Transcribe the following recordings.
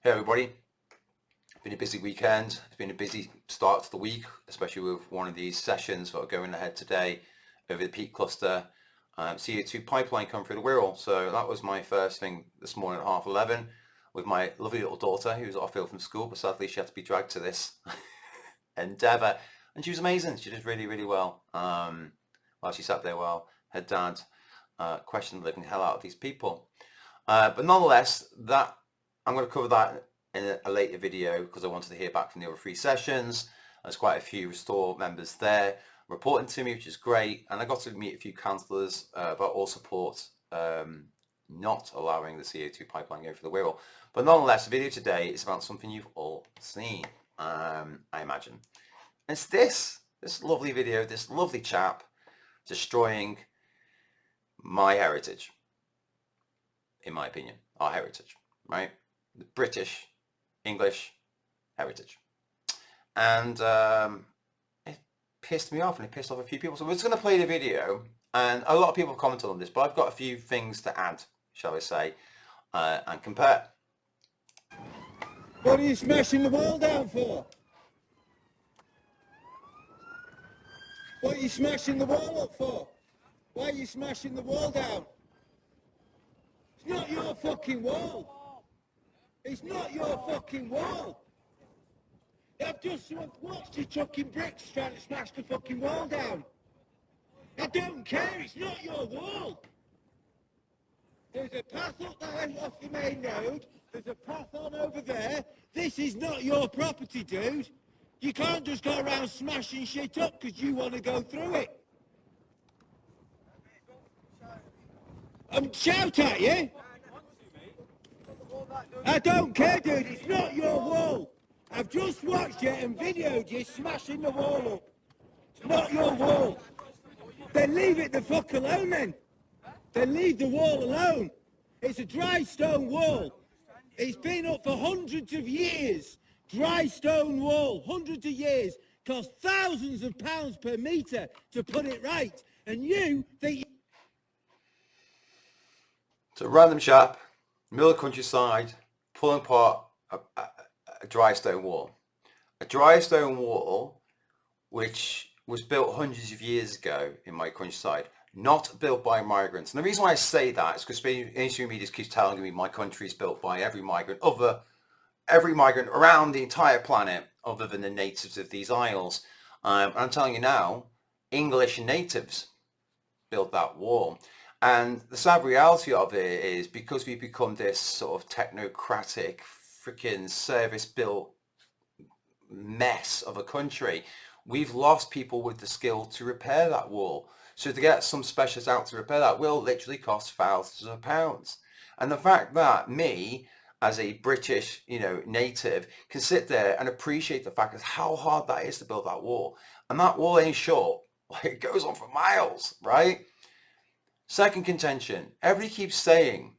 Hey everybody, it's been a busy weekend. It's been a busy start to the week, especially with one of these sessions that are going ahead today over the Peak Cluster CO2 pipeline come through the Wirral. So that was my first thing this morning at 11:30 with my lovely little daughter who was off ill from school, but sadly she had to be dragged to this endeavour. And she was amazing. She did really, really well. While she sat there while her dad questioned the living hell out of these people. But nonetheless, that I'm going to cover that in a later video because I wanted to hear back from the other 3 sessions. There's quite a few Restore members there reporting to me, which is great. And I got to meet a few councillors about all support not allowing the CO2 pipeline going for the Wirral. But nonetheless, the video today is about something you've all seen, I imagine. And it's this lovely video, this lovely chap destroying my heritage, in my opinion, our heritage, right? The British, English heritage. And it pissed me off, and it pissed off a few people. So we're just going to play the video, and a lot of people have commented on this, but I've got a few things to add, shall I say, and compare. What are you smashing the wall down for? What are you smashing the wall up for? Why are you smashing the wall down? It's not your fucking wall. It's not your fucking wall. I've just watched you chucking bricks trying to smash the fucking wall down. I don't care, it's not your wall. There's a path up there off the main road. There's a path on over there. This is not your property, dude. You can't just go around smashing shit up because you want to go through it. Shout at you. I don't care, dude. It's not your wall. I've just watched you and videoed you smashing the wall up. It's not your wall. Then leave it the fuck alone then. Then leave the wall alone. It's a dry stone wall. It's been up for hundreds of years. Dry stone wall, hundreds of years. Cost thousands of pounds per metre to put it right. And you think... It's a random chap, middle of the countryside, pulling apart a dry stone wall. A dry stone wall which was built hundreds of years ago in my countryside, not built by migrants. And the reason why I say that is because mainstream media keeps telling me my country is built by every migrant around the entire planet other than the natives of these isles. And I'm telling you now, English natives built that wall. And the sad reality of it is because we've become this sort of technocratic, freaking service-built mess of a country, we've lost people with the skill to repair that wall. So to get some specialist out to repair that will literally cost thousands of pounds. And the fact that me, as a British, native, can sit there and appreciate the fact of how hard that is to build that wall. And that wall ain't short. It goes on for miles, right? Second contention, everybody keeps saying,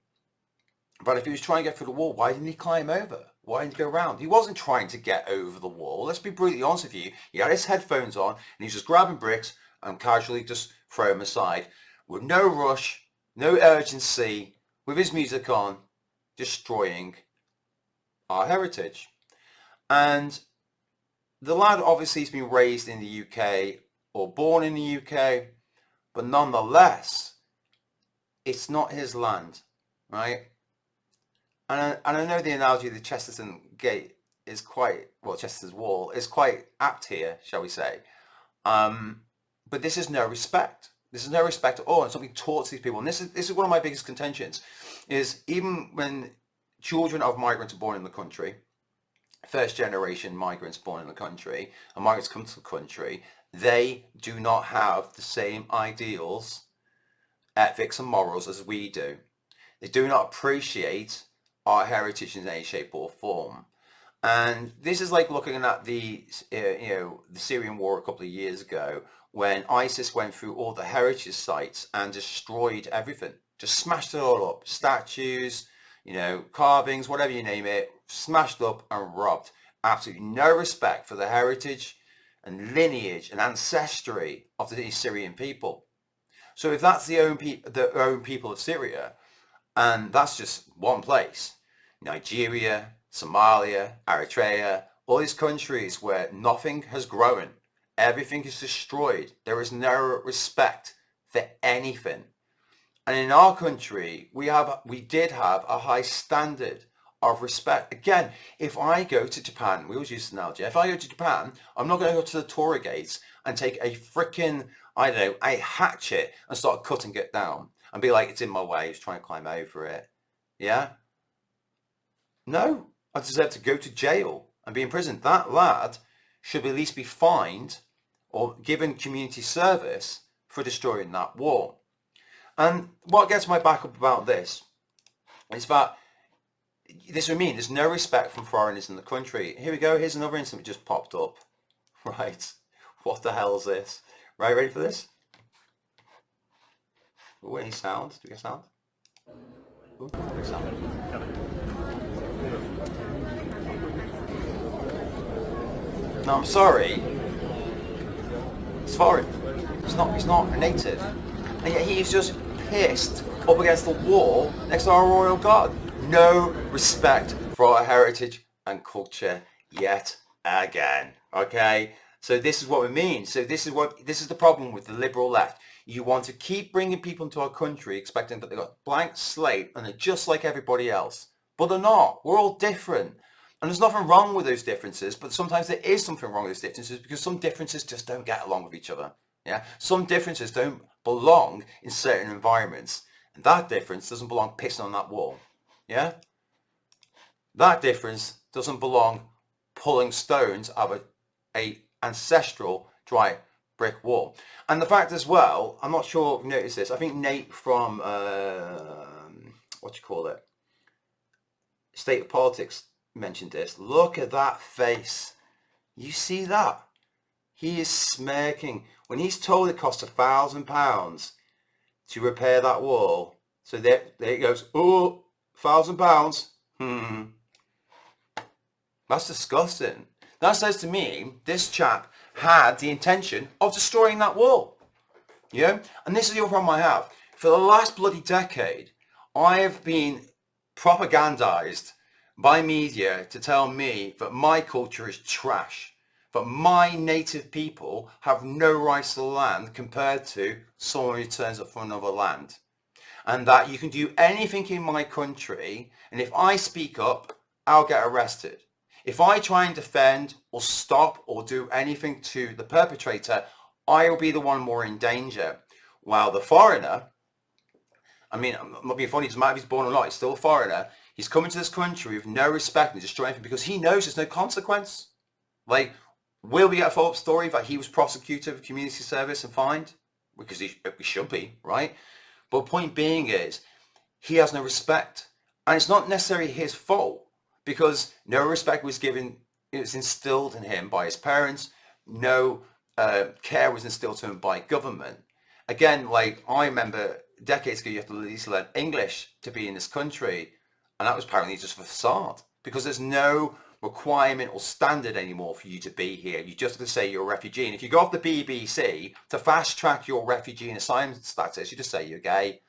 but if he was trying to get through the wall, why didn't he climb over? Why didn't he go around? He wasn't trying to get over the wall. Let's be brutally honest with you. He had his headphones on and he's just grabbing bricks and casually just throwing them aside with no rush, no urgency, with his music on, destroying our heritage. And the lad obviously has been raised in the UK or born in the UK, but nonetheless, it's not his land, right? And I know the analogy of the Chesterton Gate is Chesterton's Wall is quite apt here, shall we say. But this is no respect. This is no respect at all. And something taught to these people. And this is one of my biggest contentions, is even when children of migrants are born in the country, first generation migrants born in the country, and migrants come to the country, they do not have the same ideals, ethics and morals as we do. They do not appreciate our heritage in any shape or form. And this is like looking at the Syrian war a couple of years ago when ISIS went through all the heritage sites and destroyed everything, just smashed it all up, statues, carvings, whatever you name it, smashed up and robbed. Absolutely no respect for the heritage and lineage and ancestry of the Syrian people. So if that's the own people of Syria, and that's just one place, Nigeria, Somalia, Eritrea, all these countries where nothing has grown, everything is destroyed. There is no respect for anything. And in our country, we did have a high standard of respect. Again, if I go to Japan, we always use this analogy, if I go to Japan, I'm not going to go to the torii gates and take a freaking, I don't know, a hatchet and start cutting it down and be like, it's in my way, he's trying to climb over it. Yeah? No, I deserve to go to jail and be in prison. That lad should at least be fined or given community service for destroying that wall. And what gets my back up about this is that this would mean there's no respect from foreigners in the country. Here we go. Here's another incident that just popped up. Right. What the hell is this? Right, ready for this? Oh, any sound? Do we get sound? Ooh, big sound. No, I'm sorry. It's foreign. He's not a native. And yet he's just pissed up against the wall next to our royal guard. No respect for our heritage and culture yet again. Okay? So this is what we mean. So this is the problem with the liberal left. You want to keep bringing people into our country expecting that they've got a blank slate and they're just like everybody else. But they're not. We're all different. And there's nothing wrong with those differences, but sometimes there is something wrong with those differences because some differences just don't get along with each other. Yeah, some differences don't belong in certain environments, and that difference doesn't belong pissing on that wall. Yeah, that difference doesn't belong pulling stones out of a ancestral dry brick wall. And the fact as well, I'm not sure if you noticed this. I think Nate from State of Politics mentioned this. Look at that face. You see that? He is smirking when he's told it costs £1,000 to repair that wall. So there it goes. Oh, £1,000. That's disgusting. That says to me, this chap had the intention of destroying that wall. Yeah? And this is the other problem I have. For the last bloody decade, I have been propagandized by media to tell me that my culture is trash. But my native people have no rights to the land compared to someone who turns up from another land. And that you can do anything in my country, and if I speak up, I'll get arrested. If I try and defend or stop or do anything to the perpetrator, I will be the one more in danger. While the foreigner, I mean, I'm not being funny, it doesn't matter if he's born or not, he's still a foreigner. He's coming to this country with no respect and destroying everything because he knows there's no consequence. Like, will we get a follow-up story that he was prosecuted for community service and fined? Because he should be, right? But the point being is, he has no respect. And it's not necessarily his fault, because no respect was given, it was instilled in him by his parents. No care was instilled to him by government. Again, like, I remember decades ago, you have to at least learn English to be in this country. And that was apparently just a facade, because there's no requirement or standard anymore for you to be here. You just have to say you're a refugee. And if you go off the BBC to fast track your refugee and asylum status, you just say you're gay,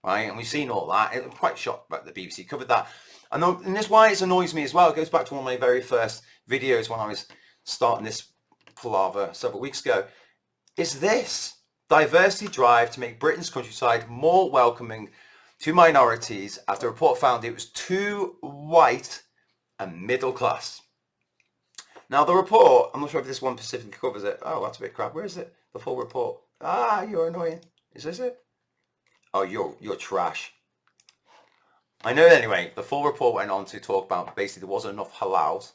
right? And we've seen all that. I'm quite shocked that the BBC covered that. And that's why it annoys me as well. It goes back to one of my very first videos when I was starting this palaver several weeks ago. Is this diversity drive to make Britain's countryside more welcoming to minorities after a report found it was too white and middle class. Now the report, I'm not sure if this one specifically covers it. Oh, that's a bit crap. Where is it? The full report. Ah, you're annoying. Is this it? Oh, you're trash. I know anyway, the full report went on to talk about basically there wasn't enough halal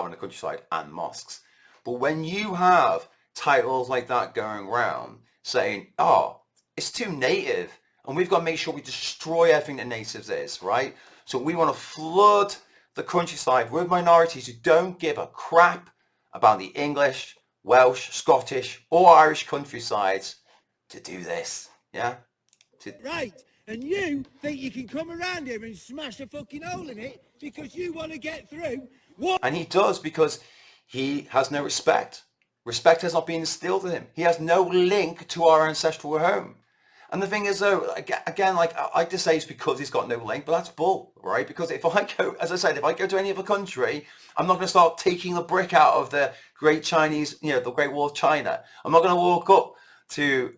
in the countryside and mosques. But when you have titles like that going around saying, oh, it's too native and we've got to make sure we destroy everything that natives is, right? So we want to flood the countryside with minorities who don't give a crap about the English, Welsh, Scottish or Irish countrysides to do this, yeah? Right, and you think you can come around here and smash a fucking hole in it because you want to get through? What? And he does, because he has no respect. Respect has not been instilled in him. He has no link to our ancestral home. And the thing is though, again, like I like to say it's because he's got no link, but that's bull, right? Because if I go, as I said, if I go to any other country, I'm not going to start taking the brick out of the Great Chinese, the Great Wall of China. I'm not going to walk up to,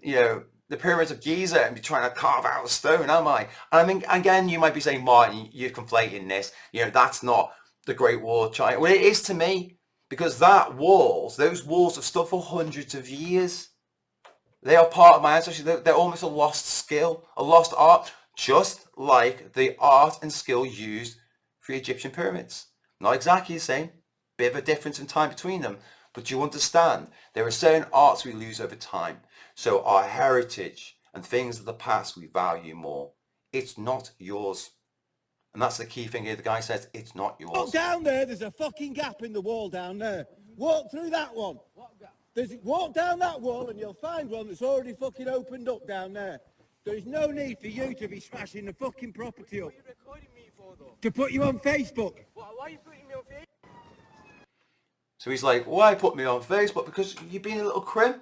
the pyramids of Giza and be trying to carve out a stone, am I? And I mean, again, you might be saying, Martin, you're conflating this. That's not the Great Wall of China. Well, it is to me, because those walls have stood for hundreds of years. They are part of my ancestry. They're almost a lost skill, a lost art, just like the art and skill used for the Egyptian pyramids. Not exactly the same, bit of a difference in time between them, but you understand there are certain arts we lose over time. So our heritage and things of the past we value more. It's not yours. And that's the key thing here. The guy says it's not yours. Walk down there's a fucking gap in the wall down there. Walk through that one. What gap? Walk down that wall and you'll find one that's already fucking opened up down there. There is no need for you to be smashing the fucking property up. What are you recording me for though? To put you on Facebook. Why are you putting me on Facebook? So he's like, why put me on Facebook? Because you're being a little crim.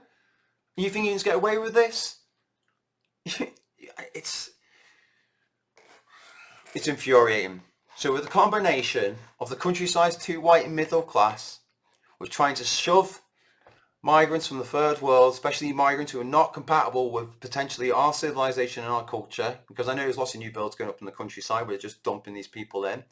You think you can just get away with this? It's infuriating. So with the combination of the countryside's too white and middle class, we're trying to shove migrants from the third world, especially migrants who are not compatible with potentially our civilization and our culture, because I know there's lots of new builds going up in the countryside where they're just dumping these people in.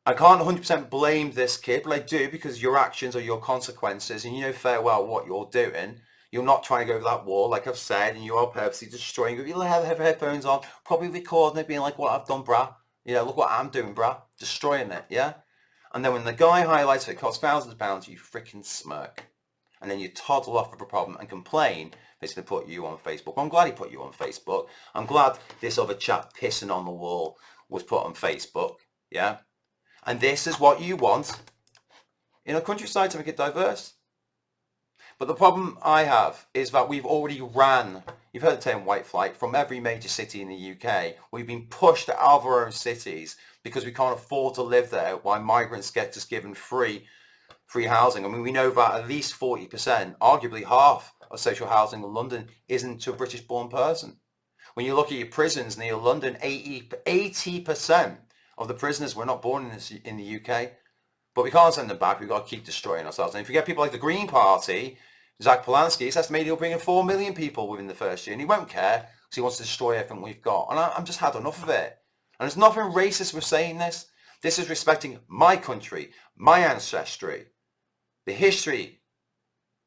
I can't 100% blame this kid, but I do, because your actions are your consequences, and you know fair well what you're doing. You're not trying to go over that wall, like I've said, and you are purposely destroying it. You'll have headphones on, probably recording it, being like, what I've done, brah. Look what I'm doing, brah. Destroying it, yeah? And then when the guy highlights it costs thousands of pounds, you freaking smirk. And then you toddle off of a problem and complain that it's going to put you on Facebook. I'm glad he put you on Facebook. I'm glad this other chap pissing on the wall was put on Facebook, yeah? And this is what you want in a countryside to make it diverse. But the problem I have is that we've already ran, you've heard the term white flight, from every major city in the UK. We've been pushed out of our own cities because we can't afford to live there, while migrants get just given free housing. I mean, we know that at least 40%, arguably half of social housing in London isn't to a British-born person. When you look at your prisons near London, 80% of the prisoners were not born in the UK. But we can't send them back. We've got to keep destroying ourselves. And if you get people like the Green Party, Zach Polanski, it's estimated he'll bring in 4 million people within the first year. And he won't care because he wants to destroy everything we've got. And I'm just had enough of it. And there's nothing racist with saying this. This is respecting my country, my ancestry, the history,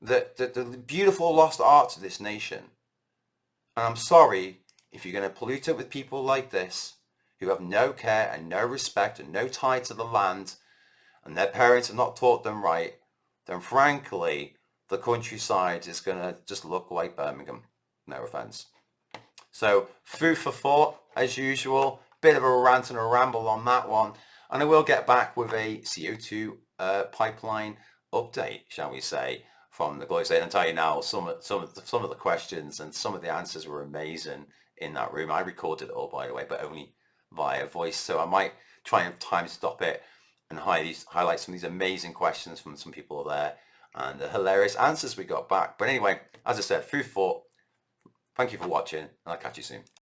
the beautiful lost arts of this nation. And I'm sorry if you're going to pollute it with people like this, who have no care and no respect and no tie to the land, and their parents have not taught them right, then frankly, the countryside is going to just look like Birmingham. No offence. So, food for thought, as usual. Bit of a rant and a ramble on that one. And I will get back with a CO2 pipeline update, shall we say, from the Glow State. And I'll tell you now, some of the questions and some of the answers were amazing in that room. I recorded it all, by the way, but only via voice. So I might try and time stop it and highlight some of these amazing questions from some people there and the hilarious answers we got back. But anyway, as I said, food for thought. Thank you for watching, and I'll catch you soon.